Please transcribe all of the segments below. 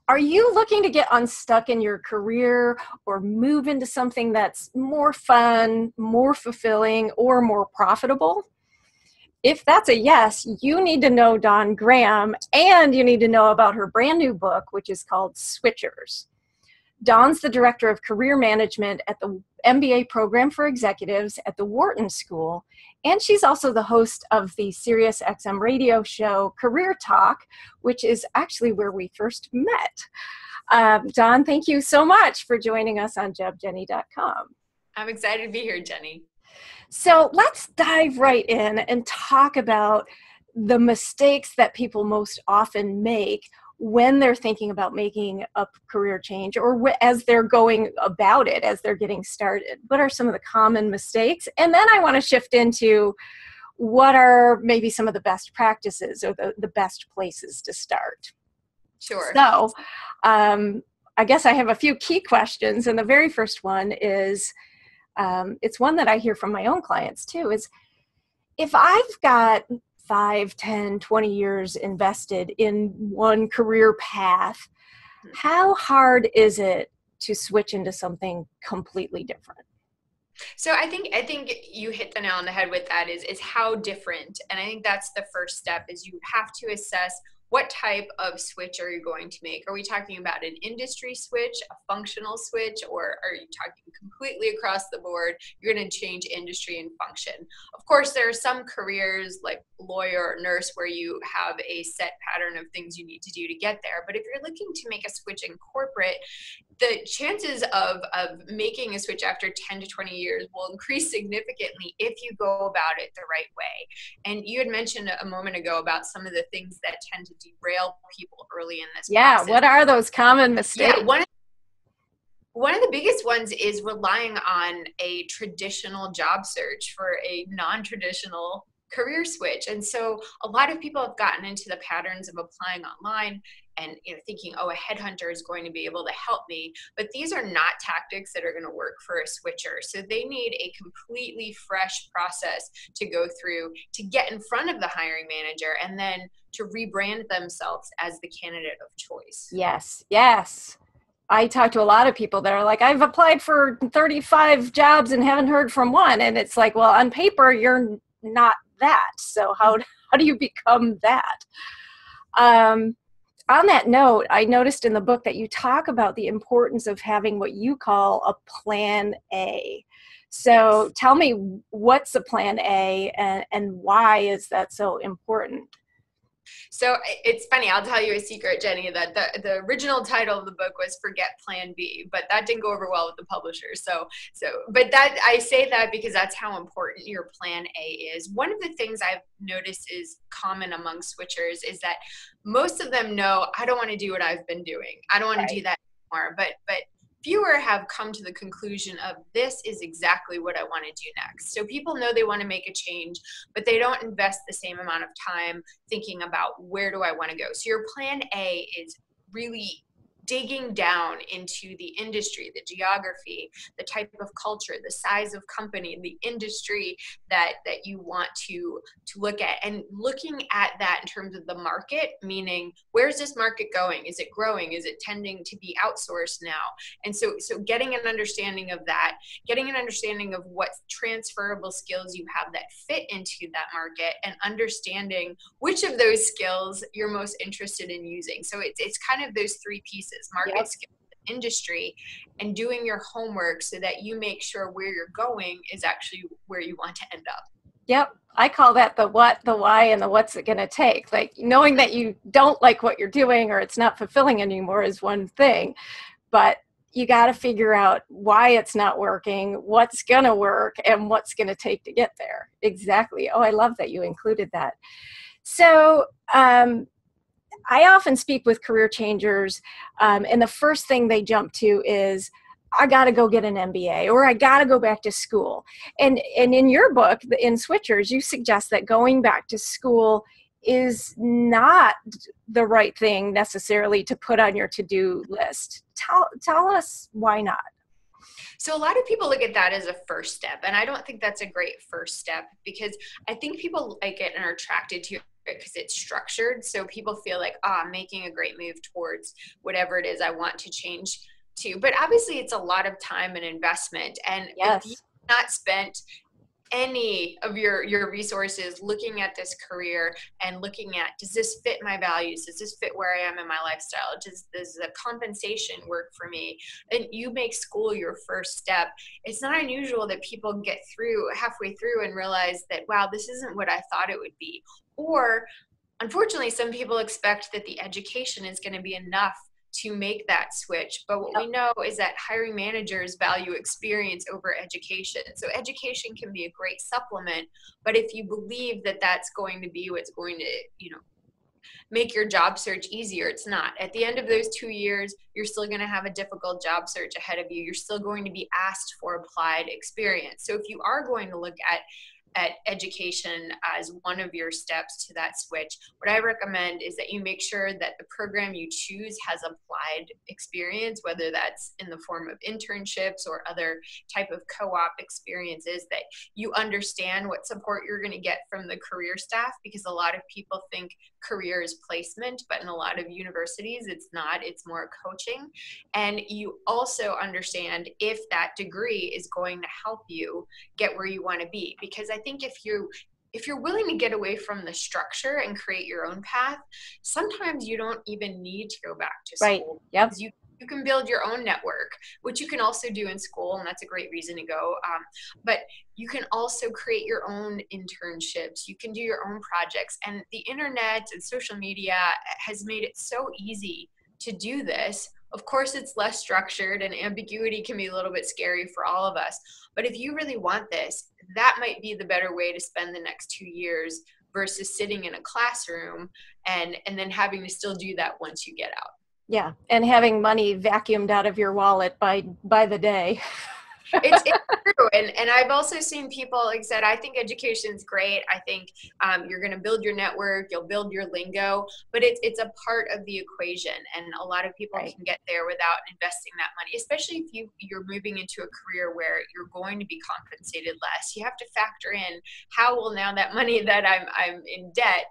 Are you looking to get unstuck in your career or move into something that's more fun, more fulfilling, or more profitable? If that's a yes, you need to know Dawn Graham, and you need to know about her brand new book, which is called Switchers. Dawn's the director of career management at the MBA program for executives at the Wharton School, and she's also the host of the SiriusXM Radio show Career Talk, which is actually where we first met. Dawn, thank you so much for joining us on JobJenny.com. I'm excited to be here, Jenny. So let's dive right in and talk about the mistakes that people most often make when they're thinking about making a career change, or as they're going about it, as they're getting started. What are some of the common mistakes? And then I want to shift into what are maybe some of the best practices or the best places to start. Sure. So I guess I have a few key questions. And the very first one is, it's one that I hear from my own clients too, is if I've got 5, 10, 20 years invested in one career path, how hard is it to switch into something completely different? So I think you hit the nail on the head with that is how different. And I think that's the first step is you have to assess what type of switch are you going to make? Are we talking about an industry switch, a functional switch, or are you talking completely across the board? You're going to change industry and function. Of course, there are some careers like lawyer or nurse where you have a set pattern of things you need to do to get there. But if you're looking to make a switch in corporate, the chances of making a switch after 10 to 20 years will increase significantly if you go about it the right way. And you had mentioned a moment ago about some of the things that tend to derail people early in this process. What are those common mistakes? Yeah, one of the biggest ones is relying on a traditional job search for a non-traditional career switch. And so a lot of people have gotten into the patterns of applying online and thinking, oh, a headhunter is going to be able to help me. But these are not tactics that are going to work for a switcher. So they need a completely fresh process to go through to get in front of the hiring manager and then to rebrand themselves as the candidate of choice. Yes. I talk to a lot of people that are like, I've applied for 35 jobs and haven't heard from one. And it's like, well, on paper, you're not that. So how do you become that? On that note, I noticed in the book that you talk about the importance of having what you call a plan A. So Yes. Tell me, what's a plan A and why is that so important? So it's funny, I'll tell you a secret, Jenny, that the original title of the book was Forget Plan B, but that didn't go over well with the publisher. But that I say that because that's how important your plan A is. One of the things I've noticed is common among switchers is that most of them know, I don't want to do what I've been doing. I don't want to do that anymore. But fewer have come to the conclusion of this is exactly what I want to do next. So people know they want to make a change, but they don't invest the same amount of time thinking about where do I want to go. So your plan A is really digging down into the industry, the geography, the type of culture, the size of company, the industry that you want to look at, and looking at that in terms of the market, meaning where's this market going? Is it growing? Is it tending to be outsourced now? And so getting an understanding of that, getting an understanding of what transferable skills you have that fit into that market, and understanding which of those skills you're most interested in using. So it's kind of those three pieces: market, skills, industry, and doing your homework so that you make sure where you're going is actually where you want to end up. Yep. I call that the what, the why, and the what's it going to take. Like knowing that you don't like what you're doing or it's not fulfilling anymore is one thing, but you got to figure out why it's not working, what's going to work, and what's going to take to get there. Exactly. Oh, I love that you included that. So, I often speak with career changers, and the first thing they jump to is, I got to go get an MBA, or I got to go back to school. And in your book, in Switchers, you suggest that going back to school is not the right thing necessarily to put on your to-do list. Tell us why not. So a lot of people look at that as a first step, and I don't think that's a great first step, because I think people like it and are attracted to it because it's structured. So people feel like, I'm making a great move towards whatever it is I want to change to. But obviously it's a lot of time and investment. And if you've not spent any of your resources looking at this career and looking at, does this fit my values? Does this fit where I am in my lifestyle? Does the compensation work for me? And you make school your first step. It's not unusual that people get through halfway through and realize that, wow, this isn't what I thought it would be. Or unfortunately, some people expect that the education is going to be enough to make that switch. But what we know is that hiring managers value experience over education. So education can be a great supplement, but if you believe that that's going to be what's going to, make your job search easier, it's not. At the end of those 2 years, you're still going to have a difficult job search ahead of you. You're still going to be asked for applied experience. So if you are going to look at education as one of your steps to that switch, what I recommend is that you make sure that the program you choose has applied experience, whether that's in the form of internships or other type of co-op experiences, that you understand what support you're going to get from the career staff, because a lot of people think career is placement, but in a lot of universities it's not, it's more coaching. And you also understand if that degree is going to help you get where you want to be, because I think if you're willing to get away from the structure and create your own path, sometimes you don't even need to go back to school. Right. Yep. You can build your own network, which you can also do in school, and that's a great reason to go. But you can also create your own internships. You can do your own projects. And the internet and social media has made it so easy to do this. Of course, it's less structured, and ambiguity can be a little bit scary for all of us. But if you really want this, that might be the better way to spend the next 2 years versus sitting in a classroom and then having to still do that once you get out. Yeah, and having money vacuumed out of your wallet by the day. It's true. And I've also seen people, like I said, I think education's great. I think you're going to build your network, you'll build your lingo, but it's a part of the equation. And a lot of people can get there without investing that money, especially if you're moving into a career where you're going to be compensated less. You have to factor in, how will now that money that I'm in debt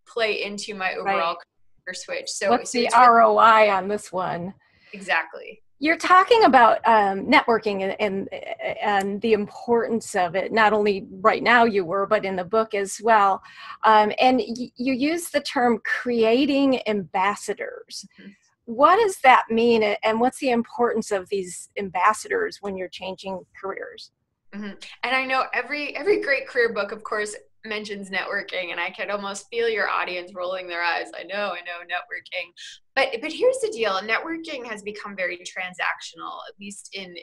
play into my overall career switch? So what's the ROI on this one? Exactly. You're talking about networking and the importance of it, not only right now you were, but in the book as well. And you use the term creating ambassadors. Mm-hmm. What does that mean, and what's the importance of these ambassadors when you're changing careers? Mm-hmm. And I know every great career book, of course, mentions networking, and I could almost feel your audience rolling their eyes. I know networking. But here's the deal. Networking has become very transactional, at least in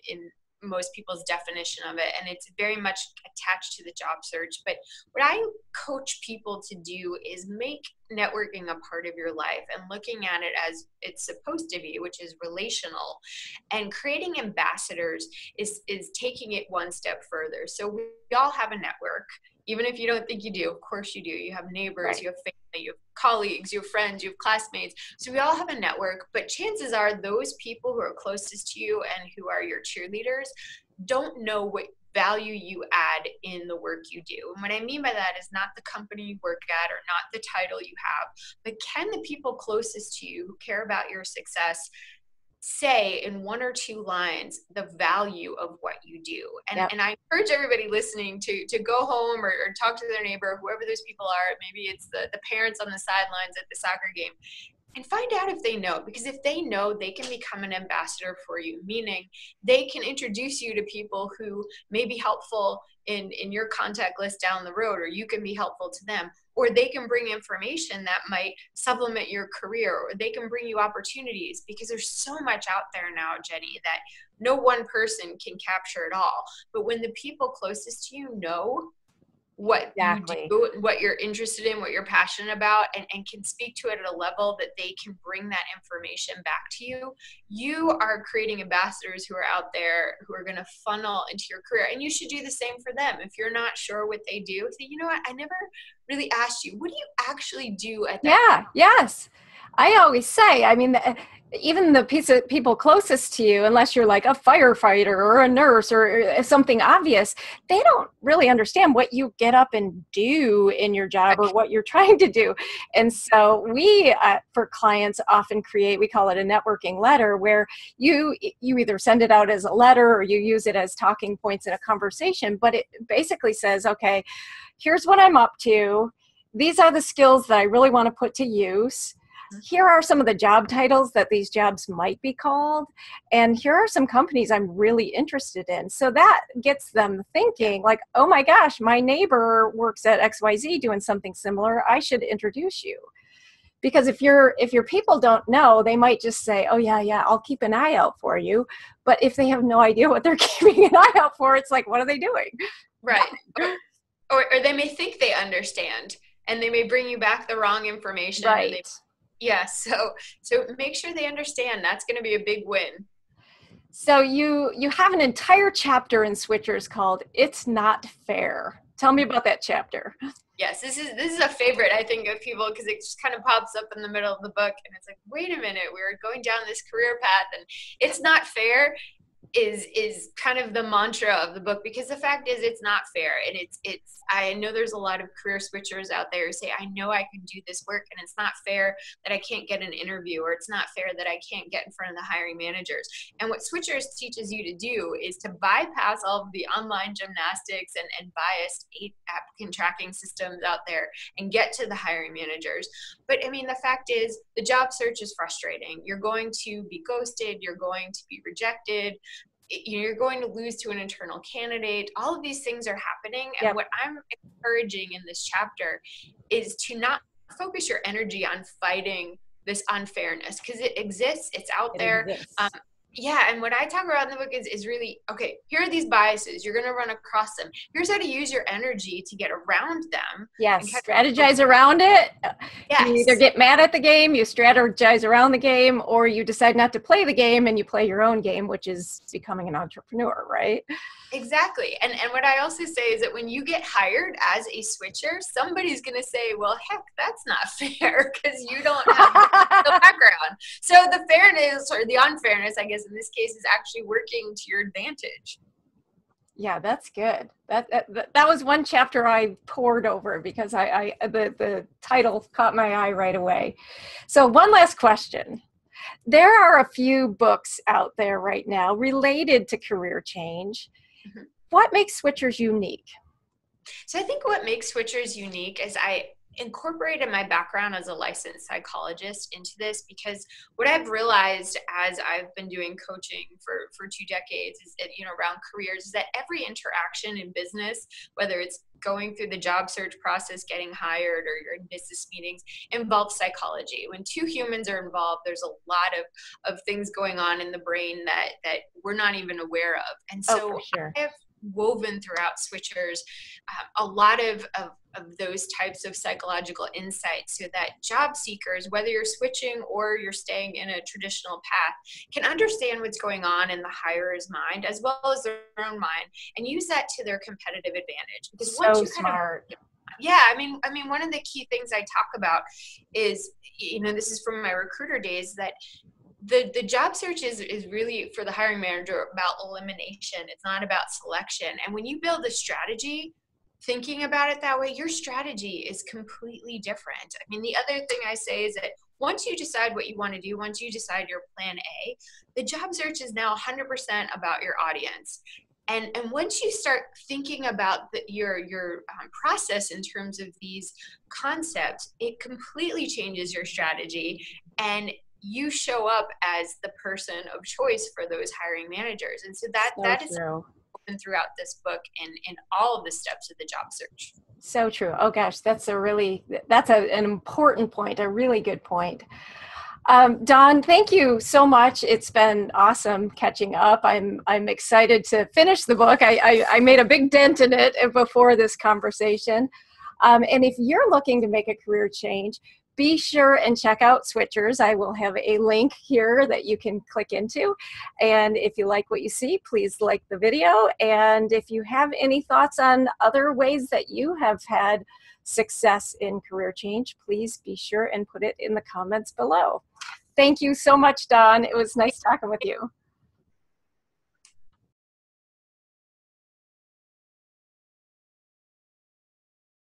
most people's definition of it, and it's very much attached to the job search. But what I coach people to do is make networking a part of your life and looking at it as it's supposed to be, which is relational. And creating ambassadors is taking it one step further. So we all have a network. Even if you don't think you do, of course you do. You have neighbors, you have family, you have colleagues, you have friends, you have classmates. So we all have a network, but chances are those people who are closest to you and who are your cheerleaders don't know what value you add in the work you do. And what I mean by that is not the company you work at or not the title you have, but can the people closest to you who care about your success say in 1 or 2 lines the value of what you do. And I encourage everybody listening to go home or talk to their neighbor, whoever those people are. Maybe it's the parents on the sidelines at the soccer game, and find out if they know, because if they know, they can become an ambassador for you, meaning they can introduce you to people who may be helpful in your contact list down the road, or you can be helpful to them, or they can bring information that might supplement your career, or they can bring you opportunities, because there's so much out there now, Jenny, that no one person can capture it all. But when the people closest to you know what you do, what you're interested in, what you're passionate about, and can speak to it at a level that they can bring that information back to you, you are creating ambassadors who are out there who are going to funnel into your career. And you should do the same for them. If you're not sure what they do, say, you know what, I never really asked you, what do you actually do at that? Yes. I always say, I mean, even the piece of people closest to you, unless you're like a firefighter or a nurse or something obvious, they don't really understand what you get up and do in your job or what you're trying to do. And so we, for clients, often create, we call it a networking letter, where you either send it out as a letter or you use it as talking points in a conversation, but it basically says, okay, here's what I'm up to. These are the skills that I really want to put to use. Here are some of the job titles that these jobs might be called. And here are some companies I'm really interested in. So that gets them thinking like, oh my gosh, my neighbor works at XYZ doing something similar. I should introduce you. Because if your people don't know, they might just say, oh yeah, I'll keep an eye out for you. But if they have no idea what they're keeping an eye out for, it's like, what are they doing? Right. Or they may think they understand and they may bring you back the wrong information. Right. Yeah, so make sure they understand. That's going to be a big win. So you have an entire chapter in Switchers called "It's Not Fair." Tell me about that chapter. Yes, this is a favorite, I think, of people, because it just kind of pops up in the middle of the book, and it's like, wait a minute, we're going down this career path, and it's not fair is kind of the mantra of the book, because the fact is it's not fair. And it's I know there's a lot of career switchers out there who say, I know I can do this work and it's not fair that I can't get an interview, or it's not fair that I can't get in front of the hiring managers. And what Switchers teaches you to do is to bypass all of the online gymnastics and biased applicant tracking systems out there and get to the hiring managers. But I mean, the fact is the job search is frustrating. You're going to be ghosted. You're going to be rejected. You're going to lose to an internal candidate. All of these things are happening. And Yep. What I'm encouraging in this chapter is to not focus your energy on fighting this unfairness, because it exists. It's out there. Yeah, and what I talk about in the book is really, okay, here are these biases. You're going to run across them. Here's how to use your energy to get around them. Yes, strategize around it. Yes. You either get mad at the game, you strategize around the game, or you decide not to play the game and you play your own game, which is becoming an entrepreneur, right? Exactly. And what I also say is that when you get hired as a switcher, somebody's going to say, well, heck, that's not fair because you don't have the background. So the fairness or the unfairness, I guess, in this case is actually working to your advantage. Yeah, that's good. That was one chapter I pored over because the title caught my eye right away. So one last question. There are a few books out there right now related to career change. Mm-hmm. What makes Switchers unique? So I think what makes Switchers unique is I incorporated my background as a licensed psychologist into this, because what I've realized as I've been doing coaching for 2 decades is that, around careers, is that every interaction in business, whether it's going through the job search process, getting hired, or you're in business meetings, involves psychology. When 2 humans are involved, there's a lot of things going on in the brain that we're not even aware of. And so I have woven throughout Switchers a lot of those types of psychological insights, so that job seekers, whether you're switching or you're staying in a traditional path, can understand what's going on in the hirer's mind as well as their own mind, and use that to their competitive advantage. Because once you smart. I mean, one of the key things I talk about is, this is from my recruiter days, that the job search is really, for the hiring manager, about elimination. It's not about selection. And when you build a strategy thinking about it that way, your strategy is completely different. I mean, the other thing I say is that once you decide what you want to do, once you decide your plan A, the job search is now 100% about your audience. And once you start thinking about your process in terms of these concepts, it completely changes your strategy, and you show up as the person of choice for those hiring managers. And so that is open throughout this book in all of the steps of the job search. So true. Oh gosh, that's an important point, a really good point. Dawn, thank you so much. It's been awesome catching up. I'm excited to finish the book. I made a big dent in it before this conversation. And if you're looking to make a career change, be sure and check out Switchers. I will have a link here that you can click into. And if you like what you see, please like the video. And if you have any thoughts on other ways that you have had success in career change, please be sure and put it in the comments below. Thank you so much, Dawn. It was nice talking with you.